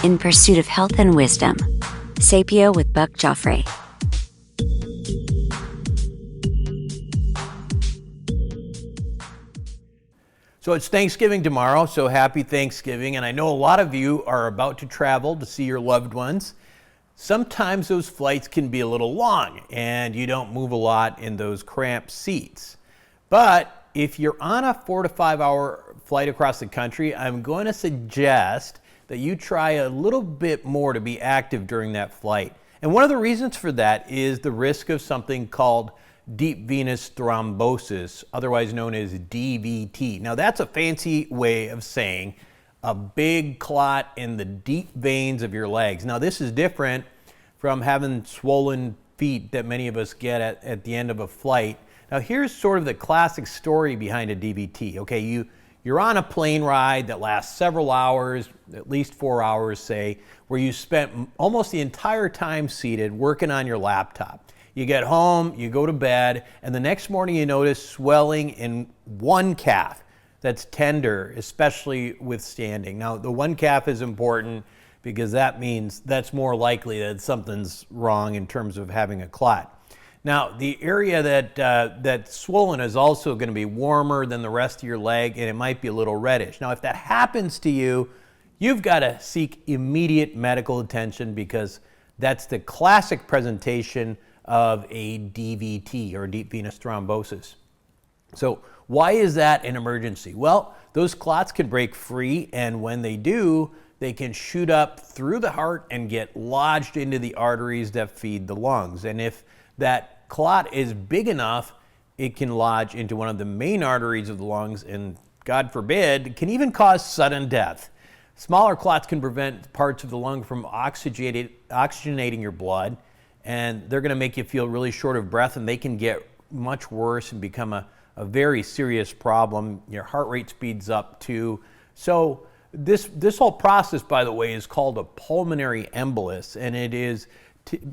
In pursuit of health and wisdom. Sapio with Buck Joffrey. So it's Thanksgiving tomorrow, so happy Thanksgiving. And I know a lot of you are about to travel to see your loved ones. Sometimes those flights can be a little long and you don't move a lot in those cramped seats. But if you're on a 4 to 5 hour flight across the country, I'm going to suggest that you try a little bit more to be active during that flight. And one of the reasons for that is the risk of something called deep venous thrombosis, otherwise known as DVT. Now that's a fancy way of saying a big clot in the deep veins of your legs. Now this is different from having swollen feet that many of us get at the end of a flight. Now here's sort of the classic story behind a DVT. Okay, you're on a plane ride that lasts several hours, at least 4 hours say, where you spent almost the entire time seated working on your laptop. You get home, you go to bed, and the next morning you notice swelling in one calf that's tender, especially with standing. Now, the one calf is important because that means that's more likely that something's wrong in terms of having a clot. Now, the area that's swollen is also going to be warmer than the rest of your leg, and it might be a little reddish. Now, if that happens to you, you've got to seek immediate medical attention because that's the classic presentation of a DVT, or deep venous thrombosis. So why is that an emergency? Well, those clots can break free, and when they do, they can shoot up through the heart and get lodged into the arteries that feed the lungs. And if that clot is big enough, it can lodge into one of the main arteries of the lungs and, God forbid, can even cause sudden death. Smaller clots can prevent parts of the lung from oxygenating your blood, and they're going to make you feel really short of breath, and they can get much worse and become a very serious problem. Your heart rate speeds up too. So this whole process, by the way, is called a pulmonary embolus, and it is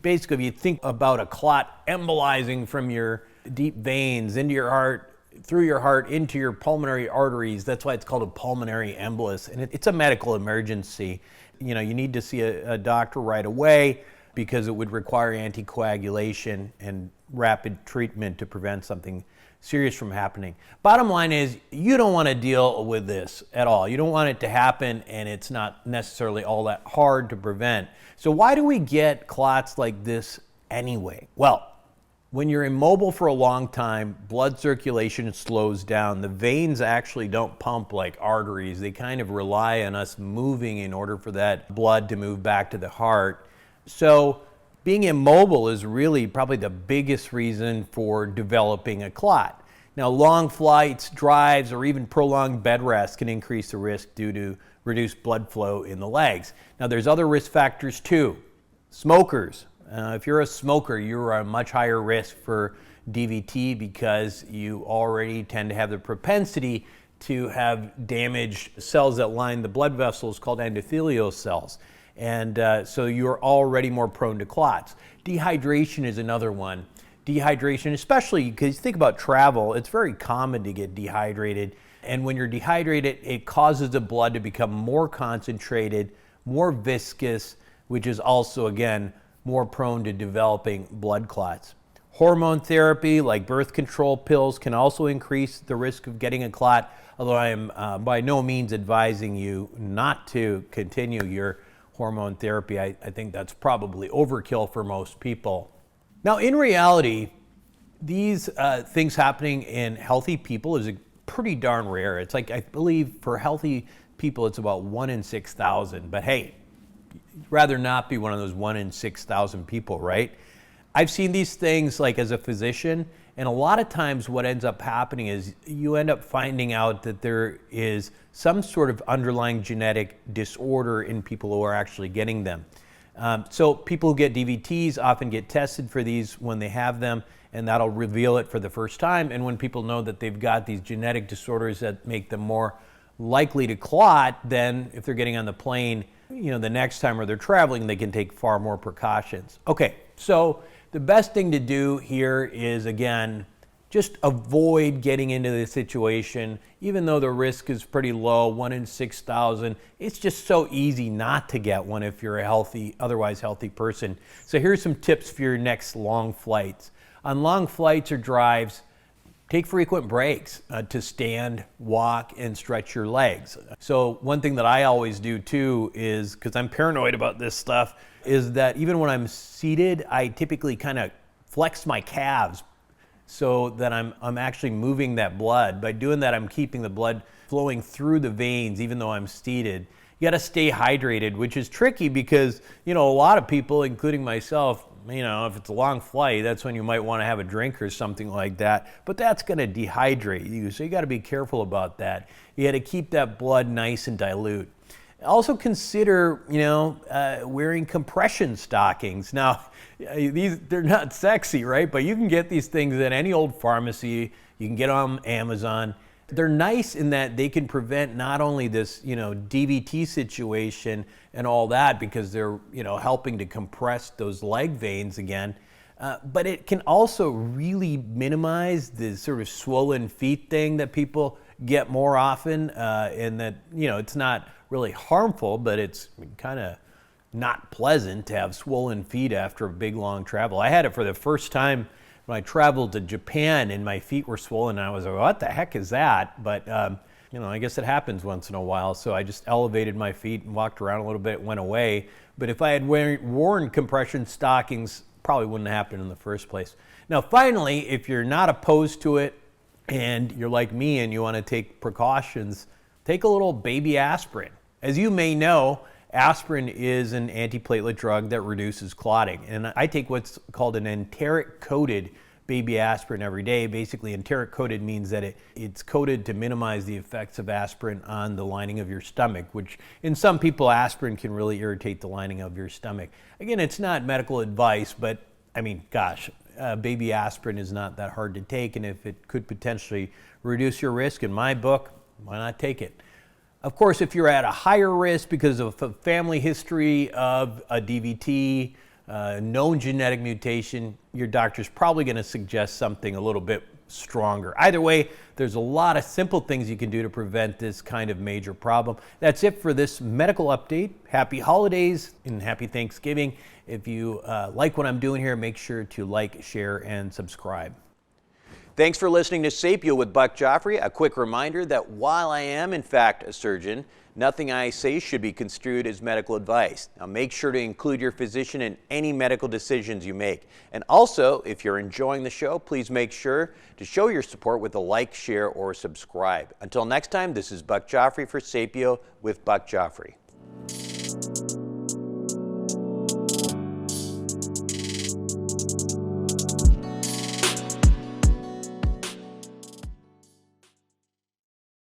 basically, if you think about a clot embolizing from your deep veins into your heart, through your heart into your pulmonary arteries, that's why it's called a pulmonary embolus, and it's a medical emergency. You know, you need to see a doctor right away, because it would require anticoagulation and rapid treatment to prevent something serious from happening. Bottom line is, you don't want to deal with this at all. You don't want it to happen, and it's not necessarily all that hard to prevent. So why do we get clots like this anyway? Well, when you're immobile for a long time, blood circulation slows down. The veins actually don't pump like arteries. They kind of rely on us moving in order for that blood to move back to the heart. So being immobile is really probably the biggest reason for developing a clot. Now, long flights, drives, or even prolonged bed rest can increase the risk due to reduced blood flow in the legs. Now, there's other risk factors too. Smokers. If you're a smoker, you're a much higher risk for DVT because you already tend to have the propensity to have damaged cells that line the blood vessels called endothelial cells. And so you're already more prone to clots. Dehydration is another one. Dehydration, especially because you think about travel, it's very common to get dehydrated. And when you're dehydrated, it causes the blood to become more concentrated, more viscous, which is also, again, more prone to developing blood clots. Hormone therapy, like birth control pills, can also increase the risk of getting a clot, although I am by no means advising you not to continue your hormone therapy. I think that's probably overkill for most people. Now, in reality, these things happening in healthy people is pretty darn rare. It's like, I believe for healthy people, it's about 1 in 6,000. But hey, you'd rather not be one of those 1 in 6,000 people, right? I've seen these things like as a physician, and a lot of times what ends up happening is you end up finding out that there is some sort of underlying genetic disorder in people who are actually getting them. So people who get DVTs often get tested for these when they have them, and that'll reveal it for the first time. And when people know that they've got these genetic disorders that make them more likely to clot, then if they're getting on the plane, the next time or they're traveling, they can take far more precautions. Okay, so the best thing to do here is, again, just avoid getting into this situation. Even though the risk is pretty low, 1 in 6,000, it's just so easy not to get one if you're a healthy, otherwise healthy person. So here's some tips for your next long flights. On long flights or drives, take frequent breaks to stand, walk, and stretch your legs. So one thing that I always do too is, because I'm paranoid about this stuff, is that even when I'm seated, I typically kind of flex my calves so that I'm actually moving that blood. By doing that, I'm keeping the blood flowing through the veins even though I'm seated. You got to stay hydrated, which is tricky because, a lot of people, including myself, if it's a long flight, that's when you might want to have a drink or something like that. But that's going to dehydrate you, so you got to be careful about that. You got to keep that blood nice and dilute. Also consider, wearing compression stockings. Now, they're not sexy, right? But you can get these things at any old pharmacy. You can get on Amazon. They're nice in that they can prevent not only this, DVT situation and all that, because they're, helping to compress those leg veins again. But it can also really minimize the sort of swollen feet thing that people get more often, and that, it's not really harmful, but it's kind of not pleasant to have swollen feet after a big long travel. I had it for the first time when I traveled to Japan and my feet were swollen. And I was like, what the heck is that? But I guess it happens once in a while. So I just elevated my feet and walked around a little bit. It went away. But if I had worn compression stockings, probably wouldn't happen in the first place. Now, finally, if you're not opposed to it and you're like me and you want to take precautions, take a little baby aspirin. As you may know, aspirin is an antiplatelet drug that reduces clotting. And I take what's called an enteric-coated baby aspirin every day. Basically, enteric-coated means that it's coated to minimize the effects of aspirin on the lining of your stomach, which in some people, aspirin can really irritate the lining of your stomach. Again, it's not medical advice, but baby aspirin is not that hard to take. And if it could potentially reduce your risk, in my book, why not take it? Of course, if you're at a higher risk because of a family history of a DVT, known genetic mutation, your doctor's probably going to suggest something a little bit stronger. Either way, there's a lot of simple things you can do to prevent this kind of major problem. That's it for this medical update. Happy holidays and happy Thanksgiving. If you like what I'm doing here, make sure to like, share, and subscribe. Thanks for listening to Sapio with Buck Joffrey. A quick reminder that while I am in fact a surgeon, nothing I say should be construed as medical advice. Now make sure to include your physician in any medical decisions you make. And also, if you're enjoying the show, please make sure to show your support with a like, share, or subscribe. Until next time, this is Buck Joffrey for Sapio with Buck Joffrey.